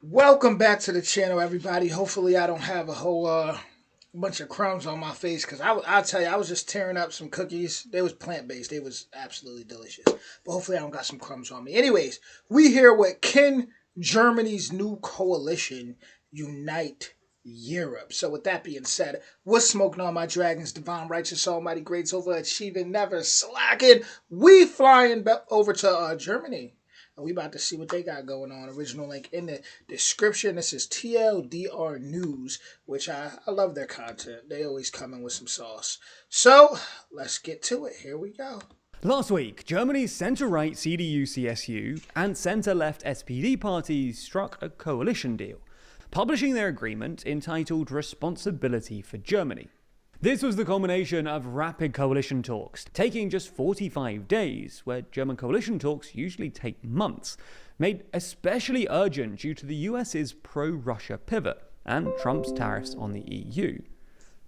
Welcome back to the channel, everybody. Hopefully, I don't have a whole bunch of crumbs on my face because I'll tell you, I was just tearing up some cookies. They was plant based. They was absolutely delicious. But hopefully, I don't got some crumbs on me. Anyways, we here with Can Germany's new coalition unite Europe. So with that being said, what's smoking on my dragons, divine, righteous, almighty, greats, overachieving, never slacking. We flying over to Germany. We about to see what they got going on. Original link in the description. This is TLDR News, which I love their content. They always come in with some sauce. So let's get to it. Here we go. Last week, Germany's centre-right CDU-CSU and centre-left SPD parties struck a coalition deal, publishing their agreement entitled Responsibility for Germany. This was the culmination of rapid coalition talks, taking just 45 days, where German coalition talks usually take months, made especially urgent due to the US's pro-Russia pivot and Trump's tariffs on the EU.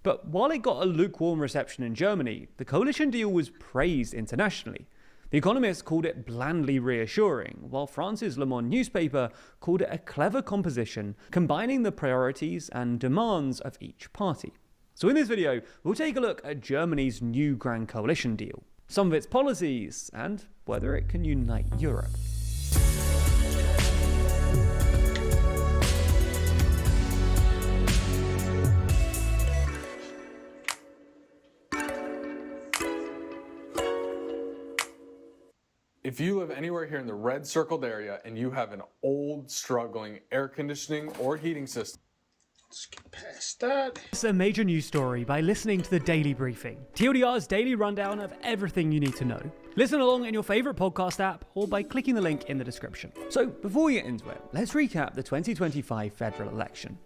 But while it got a lukewarm reception in Germany, the coalition deal was praised internationally. The Economist called it blandly reassuring, while France's Le Monde newspaper called it a clever composition combining the priorities and demands of each party. So in this video, we'll take a look at Germany's new Grand Coalition deal, some of its policies, and whether it can unite Europe. If you live anywhere here in the red circled area and you have an old, struggling air conditioning or heating system, Let's get past that. It's a major news story by listening to the Daily Briefing, TLDR's daily rundown of everything you need to know. Listen along in your favourite podcast app or by clicking the link in the description. So before we get into it, let's recap the 2025 federal election.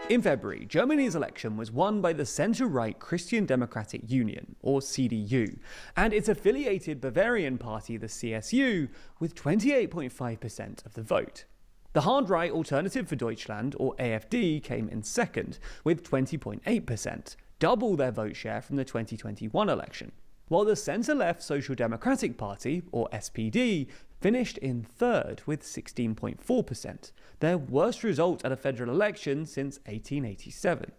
In February, Germany's election was won by the centre-right Christian Democratic Union, or CDU, and its affiliated Bavarian party, the CSU, with 28.5% of the vote. The hard-right Alternative for Deutschland, or AfD, came in second, with 20.8%, double their vote share from the 2021 election, while the centre-left Social Democratic Party, or SPD, finished in third with 16.4%, their worst result at a federal election since 1887.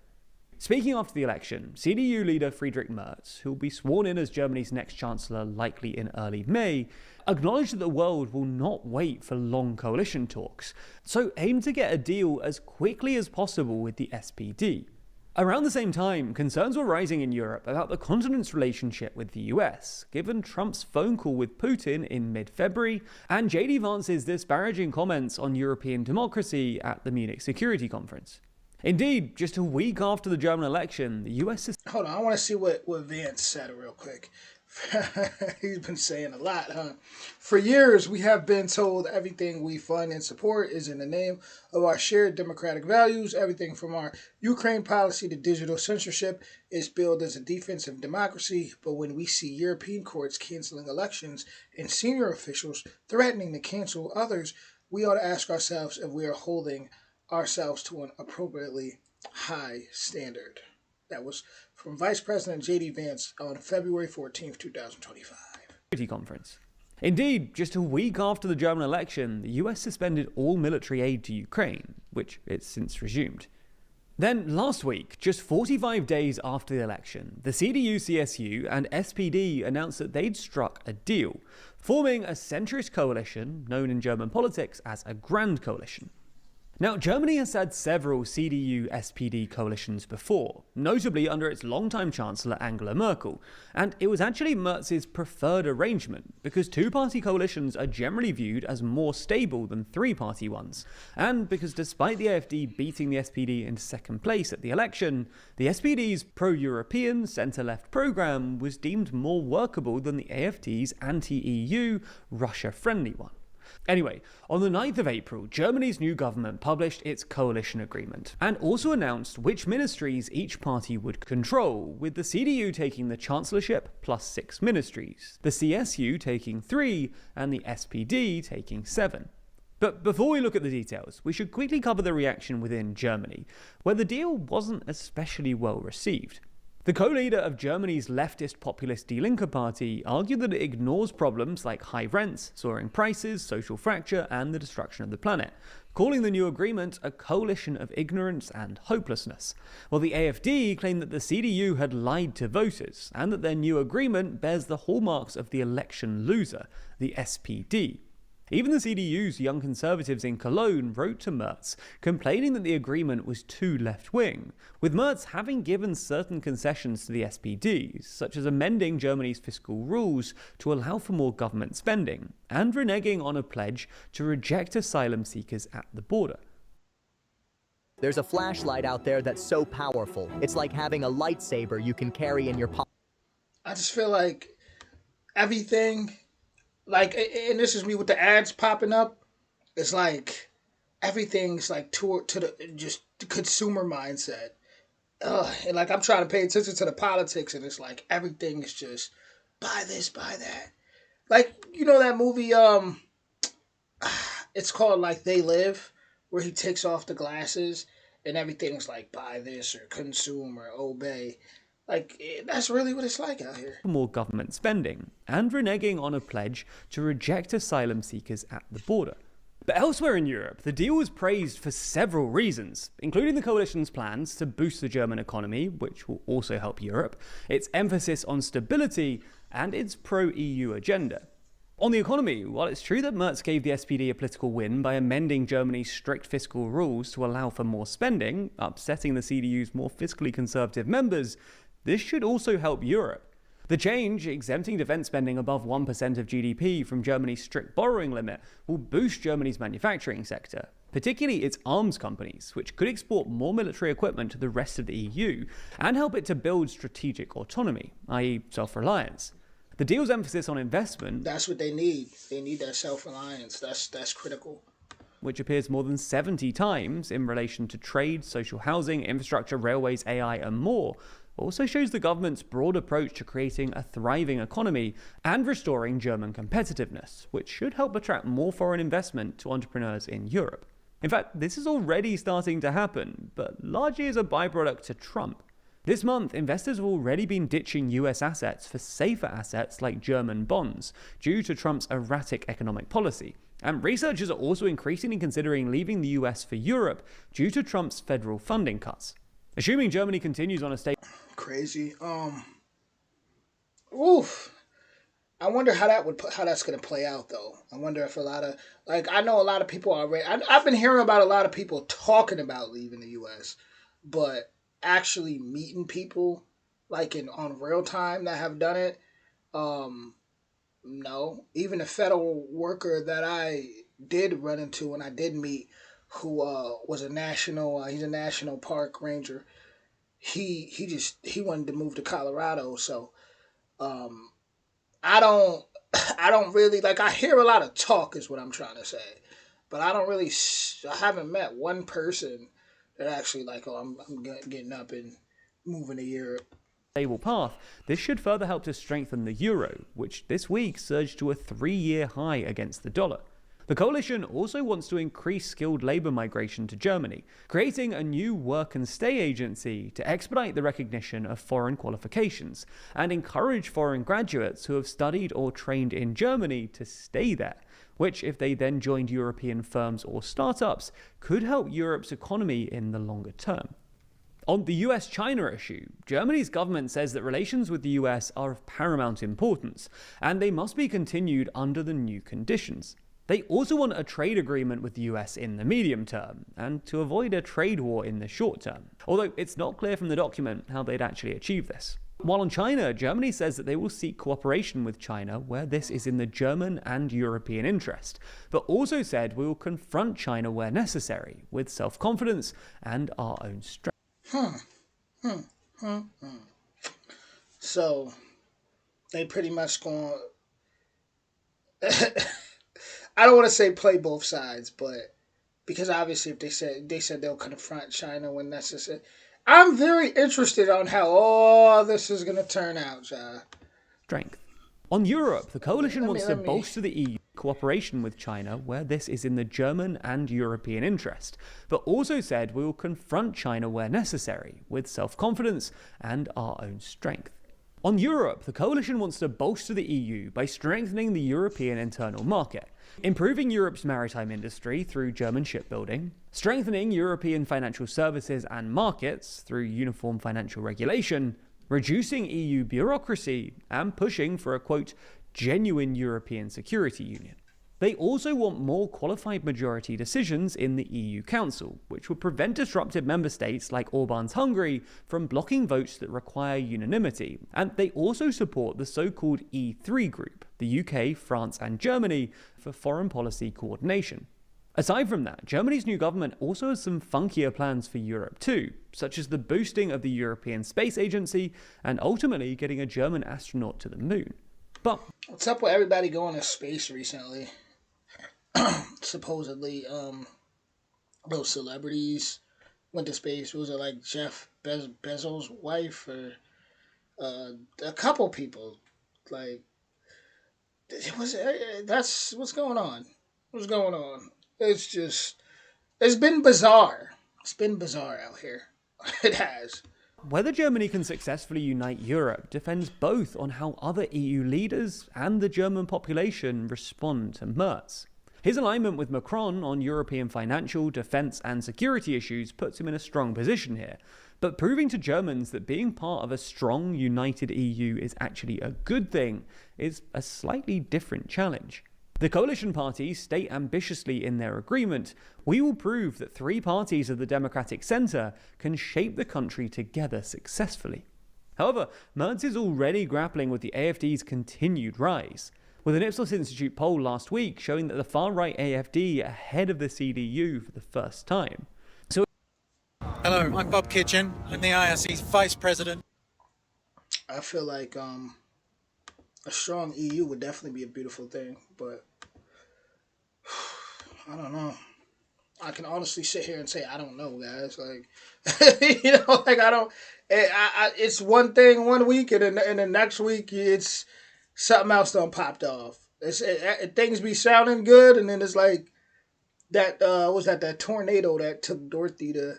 Speaking after the election, CDU leader Friedrich Merz, who will be sworn in as Germany's next chancellor likely in early May, acknowledged that the world will not wait for long coalition talks, so aimed to get a deal as quickly as possible with the SPD. Around the same time, concerns were rising in Europe about the continent's relationship with the US, given Trump's phone call with Putin in mid-February and JD Vance's disparaging comments on European democracy at the Munich Security Conference. Indeed, just a week after the German election, the US is... Hold on, I want to see what Vance said real quick. He's been saying a lot, huh? For years, we have been told everything we fund and support is in the name of our shared democratic values. Everything from our Ukraine policy to digital censorship is billed as a defense of democracy. But when we see European courts canceling elections and senior officials threatening to cancel others, we ought to ask ourselves if we are holding ourselves to an appropriately high standard. That was from Vice President J.D. Vance on February 14th, 2025. Security Conference. Indeed, just a week after the German election, the US suspended all military aid to Ukraine, which it's since resumed. Then, last week, just 45 days after the election, the CDU-CSU and SPD announced that they'd struck a deal, forming a centrist coalition known in German politics as a Grand Coalition. Now, Germany has had several CDU-SPD coalitions before, notably under its longtime Chancellor Angela Merkel, and it was actually Merz's preferred arrangement because two-party coalitions are generally viewed as more stable than three-party ones, and because despite the AfD beating the SPD into second place at the election, the SPD's pro-European centre-left programme was deemed more workable than the AfD's anti-EU, Russia-friendly one. Anyway, on the 9th of April, Germany's new government published its coalition agreement and also announced which ministries each party would control, with the CDU taking the chancellorship plus 6 ministries, the CSU taking 3, and the SPD taking 7. But before we look at the details, we should quickly cover the reaction within Germany, where the deal wasn't especially well received. The co-leader of Germany's leftist populist Die Linke party argued that it ignores problems like high rents, soaring prices, social fracture, and the destruction of the planet, calling the new agreement a coalition of ignorance and hopelessness, while the AfD claimed that the CDU had lied to voters and that their new agreement bears the hallmarks of the election loser, the SPD. Even the CDU's Young Conservatives in Cologne wrote to Merz, complaining that the agreement was too left-wing, with Merz having given certain concessions to the SPD, such as amending Germany's fiscal rules to allow for more government spending, and reneging on a pledge to reject asylum seekers at the border. There's a flashlight out there that's so powerful, it's like having a lightsaber you can carry in your pocket. I just feel like everything, like, and this is me with the ads popping up, it's like everything's like to the just consumer mindset. And like I'm trying to pay attention to the politics, and it's like everything is just buy this, buy that. Like, you know that movie, it's called like They Live, where he takes off the glasses and everything's like buy this or consume or obey. Like, that's really what it's like out here. More government spending, and reneging on a pledge to reject asylum seekers at the border. But elsewhere in Europe, the deal was praised for several reasons, including the coalition's plans to boost the German economy, which will also help Europe, its emphasis on stability, and its pro-EU agenda. On the economy, while it's true that Merz gave the SPD a political win by amending Germany's strict fiscal rules to allow for more spending, upsetting the CDU's more fiscally conservative members, this should also help Europe. The change, exempting defense spending above 1% of GDP from Germany's strict borrowing limit, will boost Germany's manufacturing sector, particularly its arms companies, which could export more military equipment to the rest of the EU, and help it to build strategic autonomy, i.e. self-reliance. The deal's emphasis on investment, that's what they need. They need that self-reliance. That's critical. which appears more than 70 times in relation to trade, social housing, infrastructure, railways, AI, and more, also shows the government's broad approach to creating a thriving economy and restoring German competitiveness, which should help attract more foreign investment to entrepreneurs in Europe. In fact, this is already starting to happen, but largely as a byproduct to Trump. This month, investors have already been ditching US assets for safer assets like German bonds, due to Trump's erratic economic policy. And researchers are also increasingly considering leaving the US for Europe due to Trump's federal funding cuts. Assuming Germany continues on a state Crazy. I wonder how that's gonna play out though. I wonder if a lot of, like, I know a lot of people already. I've been hearing about a lot of people talking about leaving the U.S., but actually meeting people like on real time that have done it. No, even a federal worker that I did run into and I did meet, who was a national. He's a national park ranger. He wanted to move to Colorado, so I don't really, like, I hear a lot of talk is what I'm trying to say, but I haven't met one person that actually like, I'm getting up and moving to Europe. Stable path. This should further help to strengthen the euro, which this week surged to a 3-year high against the dollar. The coalition also wants to increase skilled labour migration to Germany, creating a new work and stay agency to expedite the recognition of foreign qualifications and encourage foreign graduates who have studied or trained in Germany to stay there, which, if they then joined European firms or startups, could help Europe's economy in the longer term. On the US-China issue, Germany's government says that relations with the US are of paramount importance, and they must be continued under the new conditions. They also want a trade agreement with the US in the medium term, and to avoid a trade war in the short term, although it's not clear from the document how they'd actually achieve this. While on China, Germany says that they will seek cooperation with China where this is in the German and European interest, but also said we will confront China where necessary, with self-confidence and our own strength. So, they pretty much going I don't want to say play both sides, but because obviously if they said they'll confront China when necessary. I'm very interested on how all this is going to turn out, John. Strength. On Europe, the coalition wants to bolster the EU cooperation with China where this is in the German and European interest, but also said we will confront China where necessary, with self-confidence and our own strength. On Europe, the coalition wants to bolster the EU by strengthening the European internal market, improving Europe's maritime industry through German shipbuilding, strengthening European financial services and markets through uniform financial regulation, reducing EU bureaucracy, and pushing for a, quote, genuine European security union. They also want more qualified majority decisions in the EU Council, which would prevent disruptive member states like Orban's Hungary from blocking votes that require unanimity. And they also support the so-called E3 group, the UK, France and Germany, for foreign policy coordination. Aside from that, Germany's new government also has some funkier plans for Europe too, such as the boosting of the European Space Agency and ultimately getting a German astronaut to the moon. But what's up with everybody going to space recently? Supposedly, those celebrities went to space. Was it like Jeff Bezos' wife or a couple people? Like, that's what's going on. What's going on? It's been bizarre. It's been bizarre out here. It has. Whether Germany can successfully unite Europe depends both on how other EU leaders and the German population respond to Merz. His alignment with Macron on European financial, defence and security issues puts him in a strong position here, but proving to Germans that being part of a strong, united EU is actually a good thing is a slightly different challenge. The coalition parties state ambitiously in their agreement, "We will prove that three parties of the democratic centre can shape the country together successfully." However, Merz is already grappling with the AfD's continued rise, with an Ipsos Institute poll last week showing that the far-right AfD are ahead of the CDU for the first time. Hello, I'm Bob Kitchen. I'm the IRC's Vice President. I feel like a strong EU would definitely be a beautiful thing, but I don't know. I can honestly sit here and say I don't know, guys. Like, like I don't. It's one thing one week, and then the next week it's something else done popped off. Things be sounding good, and then it's like that. That tornado that took Dorothy to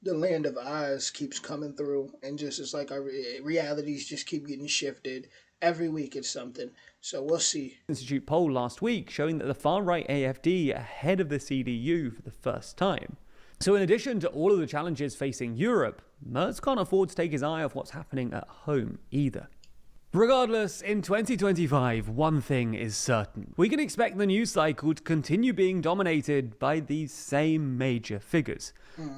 the land of Oz keeps coming through, and just it's like our realities just keep getting shifted. Every week it's something. So we'll see. Institute poll last week showing that the far-right AfD are ahead of the CDU for the first time. So in addition to all of the challenges facing Europe, Merz can't afford to take his eye off what's happening at home either. Regardless, in 2025, one thing is certain. We can expect the news cycle to continue being dominated by these same major figures.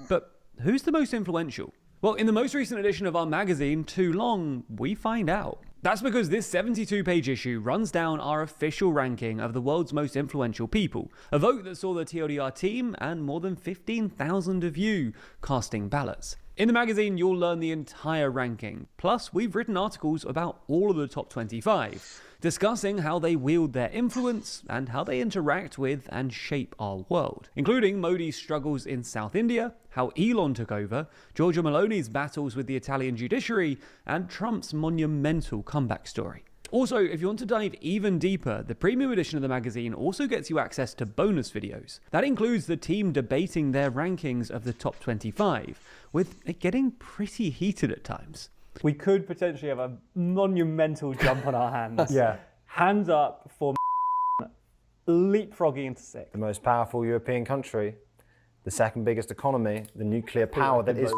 But who's the most influential? Well, in the most recent edition of our magazine, Too Long, we find out. That's because this 72-page issue runs down our official ranking of the world's most influential people, a vote that saw the TLDR team and more than 15,000 of you casting ballots. In the magazine, you'll learn the entire ranking. Plus, we've written articles about all of the top 25, discussing how they wield their influence and how they interact with and shape our world, including Modi's struggles in South India, how Elon took over, Giorgia Meloni's battles with the Italian judiciary, and Trump's monumental comeback story. Also, if you want to dive even deeper, the premium edition of the magazine also gets you access to bonus videos. That includes the team debating their rankings of the top 25, with it getting pretty heated at times. We could potentially have a monumental jump on our hands. Yeah. Hands up for leapfrogging into sixth. The most powerful European country, the second biggest economy, the nuclear power that is...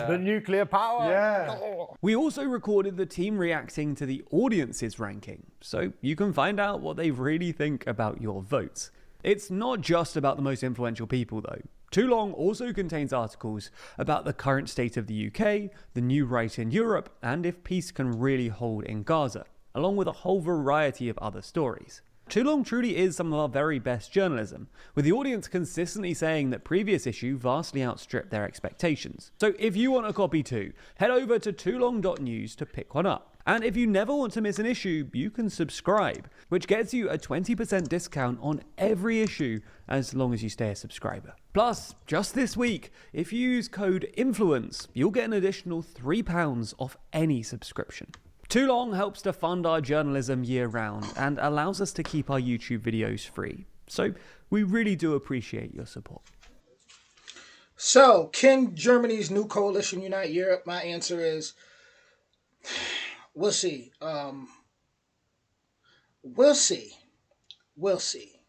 The nuclear power! Yeah. We also recorded the team reacting to the audience's ranking, so you can find out what they really think about your votes. It's not just about the most influential people though. Too Long also contains articles about the current state of the UK, the new right in Europe, and if peace can really hold in Gaza, along with a whole variety of other stories. Too Long truly is some of our very best journalism, with the audience consistently saying that previous issue vastly outstripped their expectations. So if you want a copy too, head over to toolong.news to pick one up. And if you never want to miss an issue, you can subscribe, which gets you a 20% discount on every issue as long as you stay a subscriber. Plus, just this week, if you use code INFLUENCE, you'll get an additional £3 off any subscription. Too Long helps to fund our journalism year-round and allows us to keep our YouTube videos free. So we really do appreciate your support. So, can Germany's new coalition unite Europe? My answer is we'll see. We'll see. We'll see.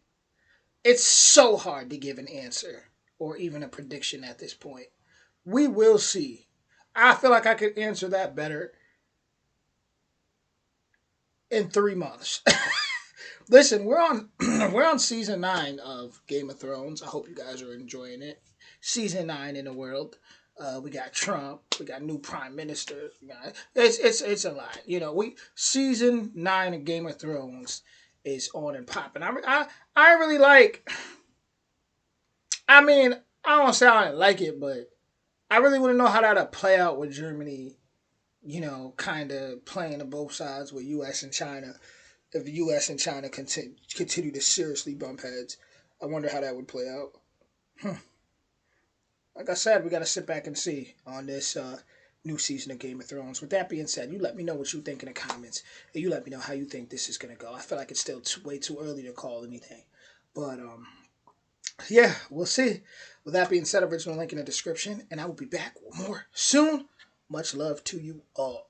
It's so hard to give an answer or even a prediction at this point. We will see. I feel like I could answer that better in 3 months. Listen, we're on season 9 of Game of Thrones. I hope you guys are enjoying it. Season 9 in the world. We got Trump. We got new prime minister. It's a lot. You know, season 9 of Game of Thrones is on and popping. I really like. I mean, I don't say I didn't like it, but I really want to know how that'll play out with Germany. You know, kind of playing to both sides with U.S. and China. If the U.S. and China continue to seriously bump heads, I wonder how that would play out. Like I said, we got to sit back and see on this new season of Game of Thrones. With that being said, you let me know what you think in the comments. And you let me know how you think this is going to go. I feel like it's still way too early to call anything. But, yeah, we'll see. With that being said, original link in the description. And I will be back with more soon. Much love to you all.